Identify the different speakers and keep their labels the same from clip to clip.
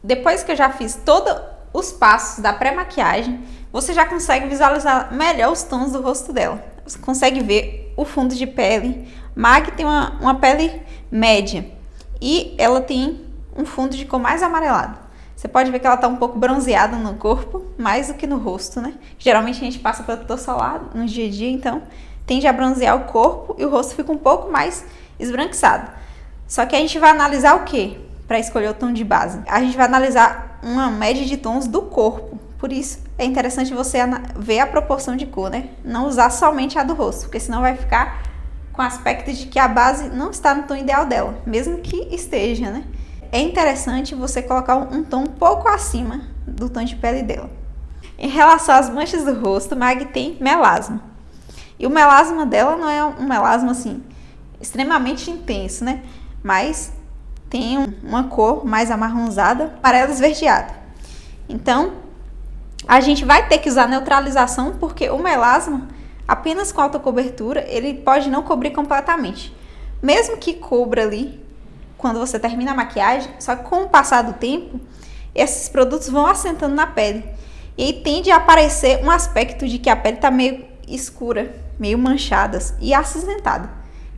Speaker 1: Depois que eu já fiz todos os passos da pré-maquiagem, você já consegue visualizar melhor os tons do rosto dela. Você consegue ver o fundo de pele. Mag tem uma pele média e ela tem um fundo de cor mais amarelado. Você pode ver que ela tá um pouco bronzeada no corpo, mais do que no rosto, né? Geralmente a gente passa protetor solar no dia a dia, então tende a bronzear o corpo e o rosto fica um pouco mais esbranquiçado. Só que a gente vai analisar o quê? Para escolher o tom de base. A gente vai analisar uma média de tons do corpo. Por isso é interessante você ver a proporção de cor, né? Não usar somente a do rosto, porque senão vai ficar com aspecto de que a base não está no tom ideal dela, mesmo que esteja, né? É interessante você colocar um tom um pouco acima do tom de pele dela. Em relação às manchas do rosto, Mag tem melasma. E o melasma dela não é um melasma assim extremamente intenso, né? Mas tem uma cor mais amarronzada, amarelo esverdeado. Então, a gente vai ter que usar neutralização porque o melasma, apenas com alta cobertura, ele pode não cobrir completamente. Mesmo que cubra ali quando você termina a maquiagem, só que com o passar do tempo, esses produtos vão assentando na pele. E aí tende a aparecer um aspecto de que a pele está meio escura, meio manchada e acinzentada.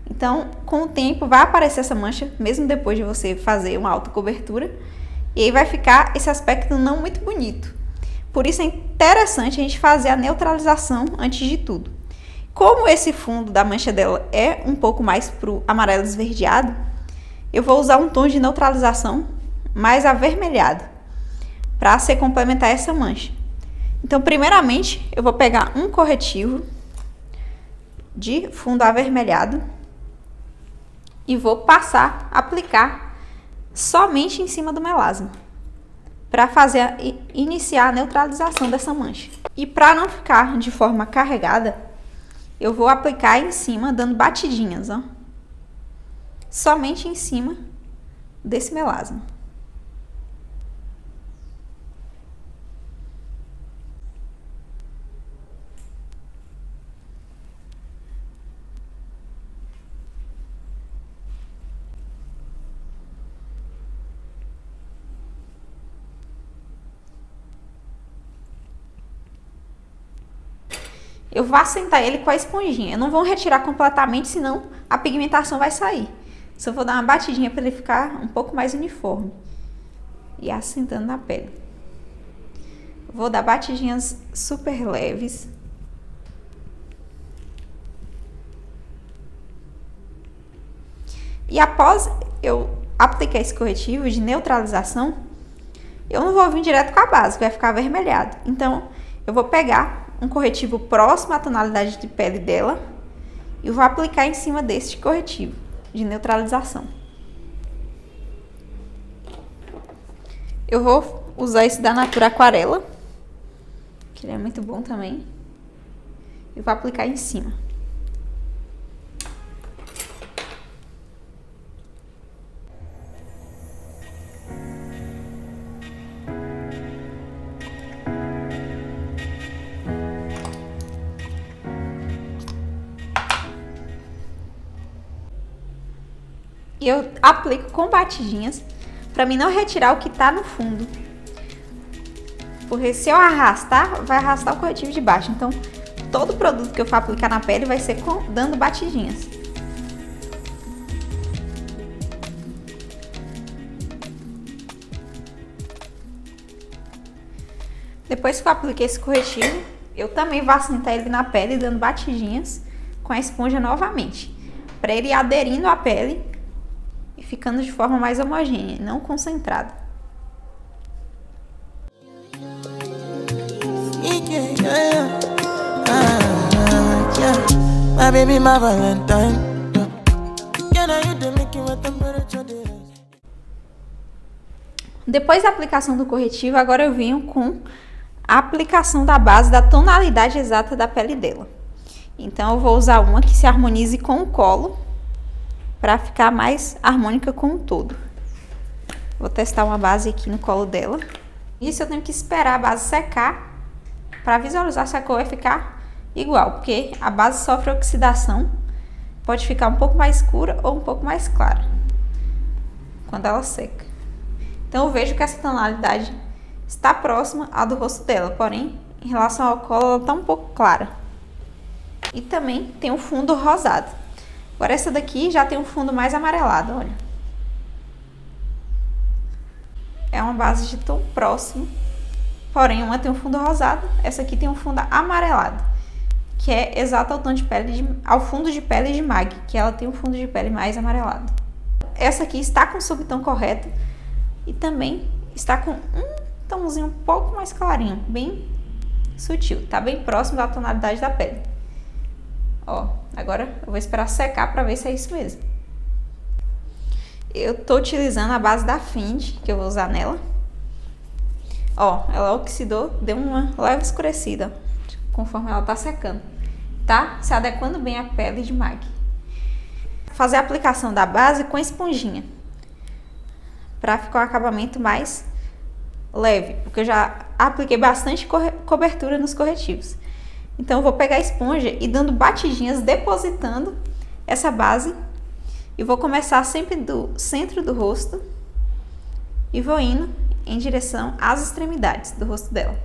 Speaker 1: Então, com o tempo, vai aparecer essa mancha, mesmo depois de você fazer uma alta cobertura. E aí vai ficar esse aspecto não muito bonito. Por isso é interessante a gente fazer a neutralização antes de tudo. Como esse fundo da mancha dela é um pouco mais pro amarelo esverdeado, eu vou usar um tom de neutralização mais avermelhado para se complementar essa mancha. Então, primeiramente, eu vou pegar um corretivo de fundo avermelhado e vou passar, aplicar somente em cima do melasma para iniciar a neutralização dessa mancha. E para não ficar de forma carregada, eu vou aplicar em cima, dando batidinhas, ó. Somente em cima desse melasma. Eu vou assentar ele com a esponjinha. Eu não vou retirar completamente, senão a pigmentação vai sair. Só vou dar uma batidinha para ele ficar um pouco mais uniforme. E assentando na pele. Vou dar batidinhas super leves. E após eu aplicar esse corretivo de neutralização, eu não vou vir direto com a base, que vai ficar avermelhado. Então, eu vou pegar um corretivo próximo à tonalidade de pele dela e vou aplicar em cima deste corretivo de neutralização. Eu vou usar esse da Natura Aquarela, que ele é muito bom também, e vou aplicar em cima. E eu aplico com batidinhas para mim não retirar o que tá no fundo. Porque se eu arrastar, vai arrastar o corretivo de baixo. Então, todo produto que eu for aplicar na pele vai ser dando batidinhas. Depois que eu apliquei esse corretivo, eu também vou assentar ele na pele dando batidinhas com a esponja novamente. Para ele ir aderindo à pele e ficando de forma mais homogênea, não concentrada. Depois da aplicação do corretivo, agora eu venho com a aplicação da base da tonalidade exata da pele dela. Então eu vou usar uma que se harmonize com o colo, para ficar mais harmônica com o todo. Vou testar uma base aqui no colo dela. Isso eu tenho que esperar a base secar para visualizar se a cor vai ficar igual, porque a base sofre oxidação, pode ficar um pouco mais escura ou um pouco mais clara quando ela seca. Então eu vejo que essa tonalidade está próxima à do rosto dela, porém, em relação ao colo, ela está um pouco clara. E também tem um fundo rosado. Agora essa daqui já tem um fundo mais amarelado, olha. É uma base de tom próximo, porém uma tem um fundo rosado, essa aqui tem um fundo amarelado, que é exato ao tom de pele ao fundo de pele de Mag, que ela tem um fundo de pele mais amarelado. Essa aqui está com o subtom correto e também está com um tomzinho um pouco mais clarinho, bem sutil, tá bem próximo da tonalidade da pele. Ó, agora eu vou esperar secar para ver se é isso mesmo. Eu tô utilizando a base da Fendi, que eu vou usar nela. Ó, ela oxidou, deu uma leve escurecida, conforme ela tá secando. Tá se adequando bem à pele de Mag. Fazer a aplicação da base com esponjinha, para ficar um acabamento mais leve, porque eu já apliquei bastante cobertura nos corretivos. Então eu vou pegar a esponja e dando batidinhas, depositando essa base. E vou começar sempre do centro do rosto e vou indo em direção às extremidades do rosto dela.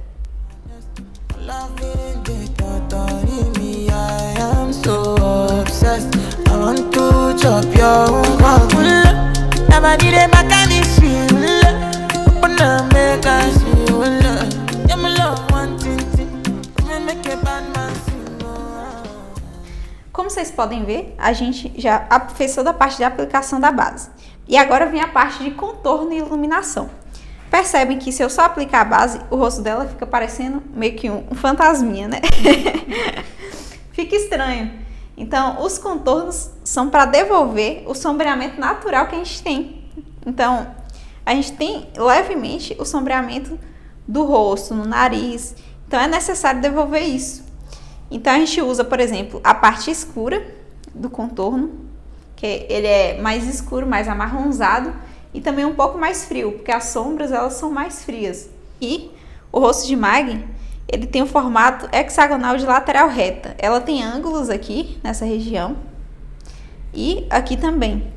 Speaker 1: Como vocês podem ver, a gente já fez toda a parte de aplicação da base. E agora vem a parte de contorno e iluminação. Percebem que se eu só aplicar a base, o rosto dela fica parecendo meio que um fantasminha, né? Fica estranho. Então, os contornos são para devolver o sombreamento natural que a gente tem. Então, a gente tem levemente o sombreamento do rosto, no nariz. Então, é necessário devolver isso. Então, a gente usa, por exemplo, a parte escura do contorno, que ele é mais escuro, mais amarronzado e também um pouco mais frio, porque as sombras, elas são mais frias. E o rosto de Mag, ele tem um formato hexagonal de lateral reta. Ela tem ângulos aqui, nessa região, e aqui também.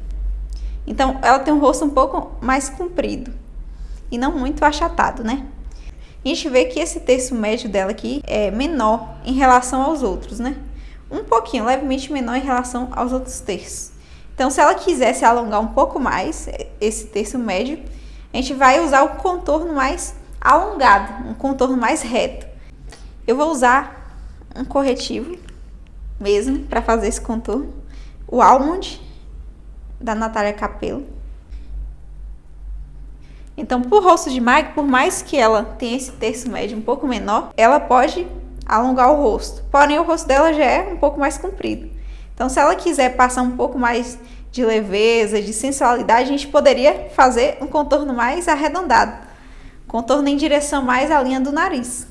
Speaker 1: Então, ela tem um rosto um pouco mais comprido e não muito achatado, né? A gente vê que esse terço médio dela aqui é menor em relação aos outros, né? Um pouquinho, levemente menor em relação aos outros terços. Então, se ela quisesse alongar um pouco mais esse terço médio, a gente vai usar o contorno mais alongado, um contorno mais reto. Eu vou usar um corretivo mesmo para fazer esse contorno, o Almond da Natália Capello. Então, pro rosto de Mag, por mais que ela tenha esse terço médio um pouco menor, ela pode alongar o rosto. Porém, o rosto dela já é um pouco mais comprido. Então, se ela quiser passar um pouco mais de leveza, de sensualidade, a gente poderia fazer um contorno mais arredondado. Contorno em direção mais à linha do nariz.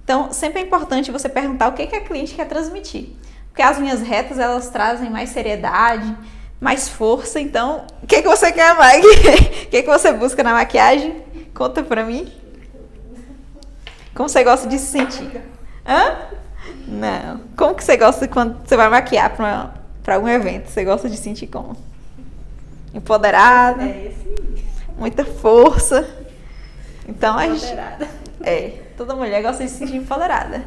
Speaker 1: Então, sempre é importante você perguntar o que a cliente quer transmitir. Porque as linhas retas, elas trazem mais seriedade, mais força. Então, o que você quer, Mag? O que você busca na maquiagem? Conta pra mim. Como você gosta de se sentir? Hã? Não. Como que você gosta quando você vai maquiar pra algum evento? Você gosta de sentir como? Empoderada? Muita força. Então,
Speaker 2: Empoderada.
Speaker 1: Toda mulher gosta de se sentir empoderada.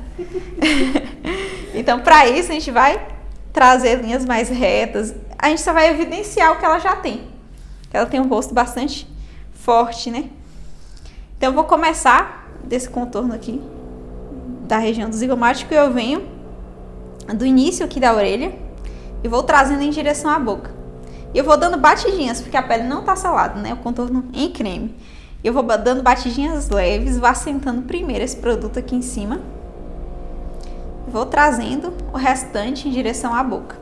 Speaker 1: Então, pra isso, a gente vai trazer linhas mais retas. A gente só vai evidenciar o que ela já tem. Ela tem um rosto bastante forte, né? Então, eu vou começar desse contorno aqui, da região do zigomático, e eu venho do início aqui da orelha e vou trazendo em direção à boca. E eu vou dando batidinhas, porque a pele não tá selada, né? O contorno em creme. Eu vou dando batidinhas leves, vou assentando primeiro esse produto aqui em cima. Vou trazendo o restante em direção à boca.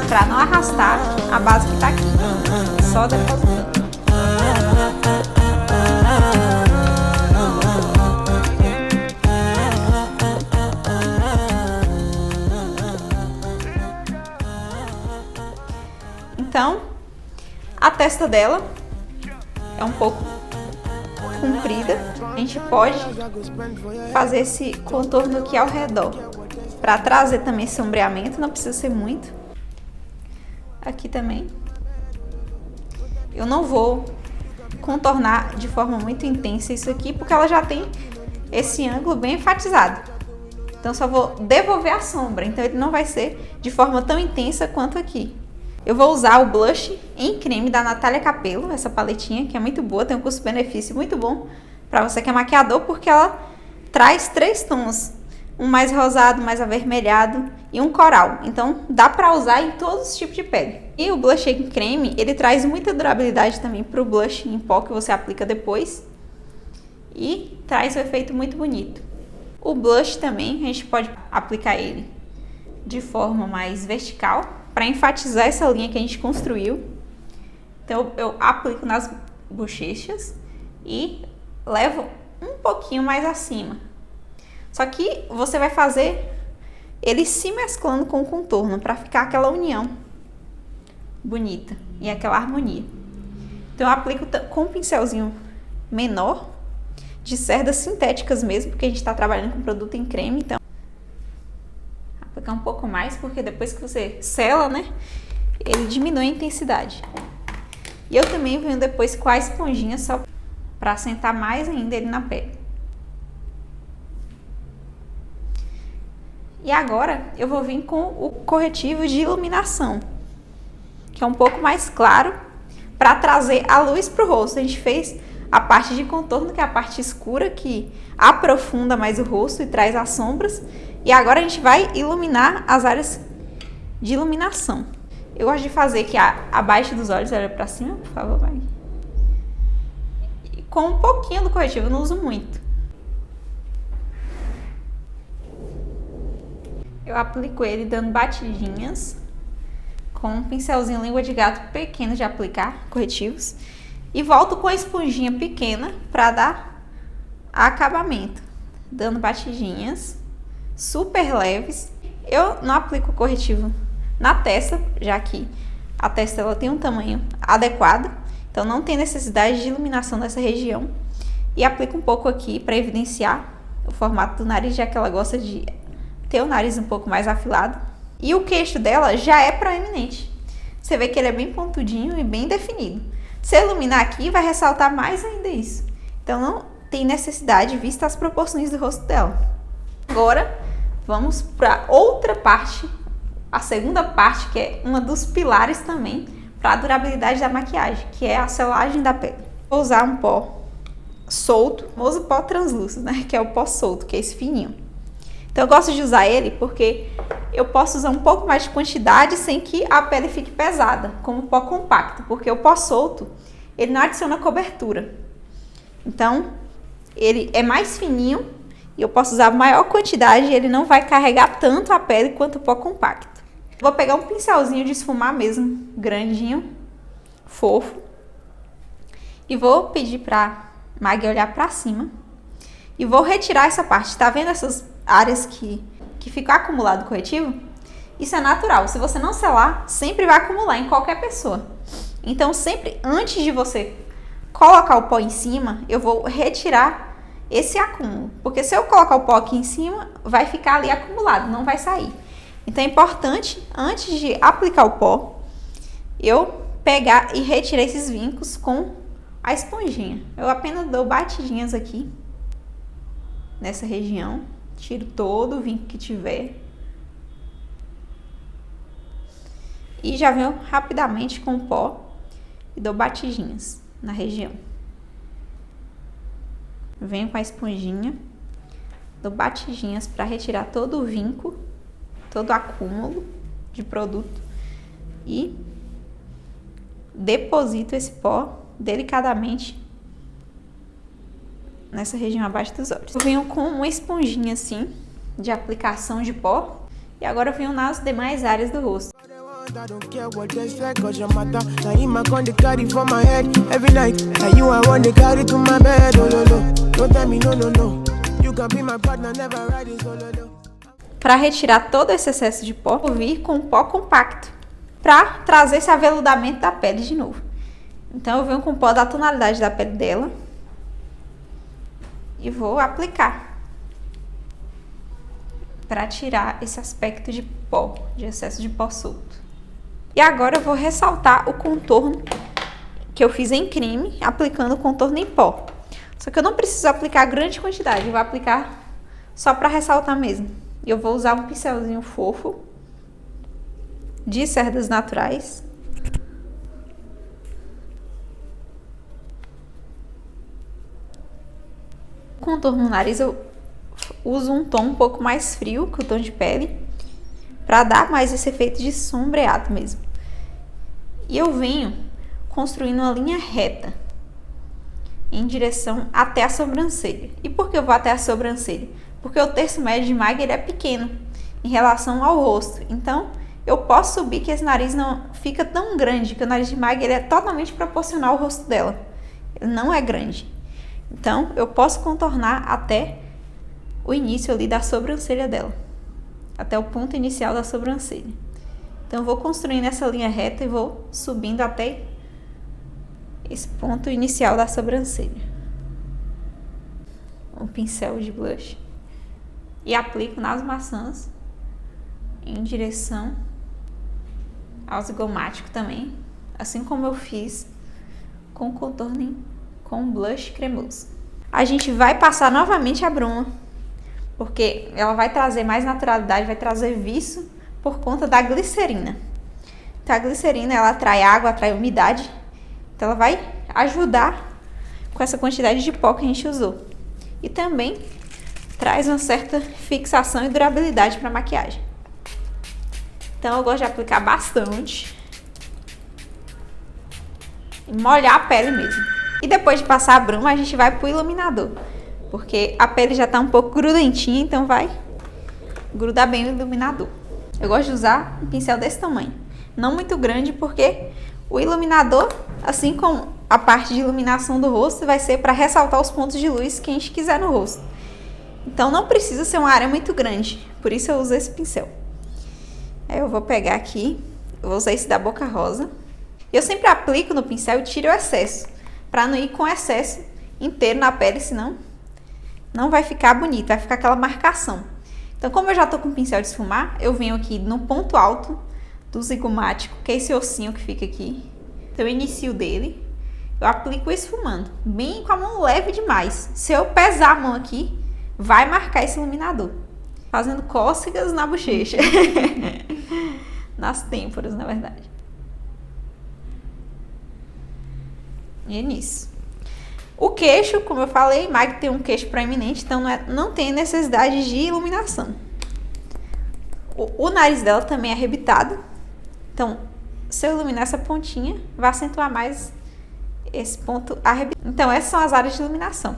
Speaker 1: Para não arrastar a base que tá aqui, só depositando. Então, a testa dela é um pouco comprida. A gente pode fazer esse contorno aqui ao redor para trazer também sombreamento, não precisa ser muito. aqui também. Eu não vou contornar de forma muito intensa isso aqui, porque ela já tem esse ângulo bem enfatizado. Então, só vou devolver a sombra. Então, ele não vai ser de forma tão intensa quanto aqui. Eu vou usar o blush em creme da Natália Capello, essa paletinha, que é muito boa, tem um custo-benefício muito bom para você que é maquiador, porque ela traz 3 tons. Um mais rosado, mais avermelhado e um coral. Então, dá pra usar em todos os tipos de pele. E o blush em creme, ele traz muita durabilidade também pro blush em pó que você aplica depois. E traz um efeito muito bonito. O blush também, a gente pode aplicar ele de forma mais vertical, para enfatizar essa linha que a gente construiu. Então, eu aplico nas bochechas e levo um pouquinho mais acima. Só que você vai fazer ele se mesclando com o contorno para ficar aquela união bonita e aquela harmonia. Então eu aplico com um pincelzinho menor, de cerdas sintéticas mesmo, porque a gente está trabalhando com produto em creme, então aplicar um pouco mais, porque depois que você sela, né, ele diminui a intensidade. E eu também venho depois com a esponjinha só para assentar mais ainda ele na pele. E agora eu vou vir com o corretivo de iluminação, que é um pouco mais claro, para trazer a luz para o rosto. A gente fez a parte de contorno, que é a parte escura, que aprofunda mais o rosto e traz as sombras. E agora a gente vai iluminar as áreas de iluminação. Eu gosto de fazer aqui abaixo dos olhos, olha para cima, por favor, vai. E com um pouquinho do corretivo, eu não uso muito. Eu aplico ele dando batidinhas com um pincelzinho língua de gato pequeno de aplicar corretivos e volto com a esponjinha pequena para dar acabamento, dando batidinhas super leves. Eu não aplico corretivo na testa, já que a testa ela tem um tamanho adequado, então não tem necessidade de iluminação dessa região, e aplico um pouco aqui para evidenciar o formato do nariz, já que ela gosta de ter o nariz um pouco mais afilado. E o queixo dela já é proeminente. Você vê que ele é bem pontudinho e bem definido. Se iluminar aqui, vai ressaltar mais ainda isso. Então, não tem necessidade, vista as proporções do rosto dela. Agora, vamos para outra parte, a segunda parte, que é uma dos pilares também para a durabilidade da maquiagem, que é a selagem da pele. Vou usar um pó solto, o famoso pó translúcido, né? Que é o pó solto, que é esse fininho. Então, eu gosto de usar ele porque eu posso usar um pouco mais de quantidade sem que a pele fique pesada, como o pó compacto, porque o pó solto, ele não adiciona cobertura. Então, ele é mais fininho e eu posso usar maior quantidade e ele não vai carregar tanto a pele quanto o pó compacto. Vou pegar um pincelzinho de esfumar mesmo, grandinho, fofo, e vou pedir para Maggie olhar para cima e vou retirar essa parte. Tá vendo essas áreas que ficam acumulado corretivo? Isso é natural. Se você não selar, sempre vai acumular em qualquer pessoa. Então, sempre antes de você colocar o pó em cima, eu vou retirar esse acúmulo. Porque se eu colocar o pó aqui em cima, vai ficar ali acumulado, não vai sair. Então, é importante, antes de aplicar o pó, eu pegar e retirar esses vincos com a esponjinha. Eu apenas dou batidinhas aqui, nessa região. Tiro todo o vinco que tiver. E já venho rapidamente com o pó e dou batidinhas na região. Venho com a esponjinha, dou batidinhas para retirar todo o vinco, todo o acúmulo de produto e deposito esse pó delicadamente nessa região abaixo dos olhos. Eu venho com uma esponjinha assim, de aplicação de pó, e agora eu venho nas demais áreas do rosto. Para retirar todo esse excesso de pó, vou vir com pó compacto, para trazer esse aveludamento da pele de novo. Então eu venho com pó da tonalidade da pele dela, e vou aplicar para tirar esse aspecto de pó, de excesso de pó solto. E agora eu vou ressaltar o contorno que eu fiz em creme, aplicando o contorno em pó. Só que eu não preciso aplicar grande quantidade, eu vou aplicar só para ressaltar mesmo. Eu vou usar um pincelzinho fofo de cerdas naturais. O contorno no nariz eu uso um tom um pouco mais frio que o tom de pele, para dar mais esse efeito de sombreado mesmo. E eu venho construindo uma linha reta em direção até a sobrancelha. E por que eu vou até a sobrancelha? Porque o terço médio de Maggie ele é pequeno em relação ao rosto. Então, eu posso subir que esse nariz não fica tão grande, que o nariz de Maggie ele é totalmente proporcional ao rosto dela. Ele não é grande. Então, eu posso contornar até o início ali da sobrancelha dela. Até o ponto inicial da sobrancelha. Então, eu vou construindo essa linha reta e vou subindo até esse ponto inicial da sobrancelha. Um pincel de blush. E aplico nas maçãs em direção ao zigomático também. Assim como eu fiz com o contorno com blush cremoso. A gente vai passar novamente a bruma, porque ela vai trazer mais naturalidade, vai trazer viço por conta da glicerina. Então a glicerina ela atrai água, atrai umidade. Então ela vai ajudar com essa quantidade de pó que a gente usou. E também traz uma certa fixação e durabilidade para a maquiagem. Então eu gosto de aplicar bastante e molhar a pele mesmo. E depois de passar a bruma, a gente vai pro iluminador, porque a pele já tá um pouco grudentinha, então vai grudar bem o iluminador. Eu gosto de usar um pincel desse tamanho, não muito grande, porque o iluminador, assim como a parte de iluminação do rosto, vai ser para ressaltar os pontos de luz que a gente quiser no rosto. Então não precisa ser uma área muito grande, por isso eu uso esse pincel. Aí eu vou pegar aqui, eu vou usar esse da Boca Rosa. Eu sempre aplico no pincel e tiro o excesso, para não ir com excesso inteiro na pele, senão não vai ficar bonito, vai ficar aquela marcação. Então, como eu já tô com o pincel de esfumar, eu venho aqui no ponto alto do zigomático, que é esse ossinho que fica aqui. Então, eu inicio dele, eu aplico esfumando, bem com a mão leve demais. Se eu pesar a mão aqui, vai marcar esse iluminador. Fazendo cócegas na bochecha. Nas têmporas, na verdade. E é nisso. O queixo, como eu falei, Maggie tem um queixo proeminente, então não tem necessidade de iluminação. O nariz dela também é arrebitado. Então, se eu iluminar essa pontinha, vai acentuar mais esse ponto arrebitado. Então, essas são as áreas de iluminação.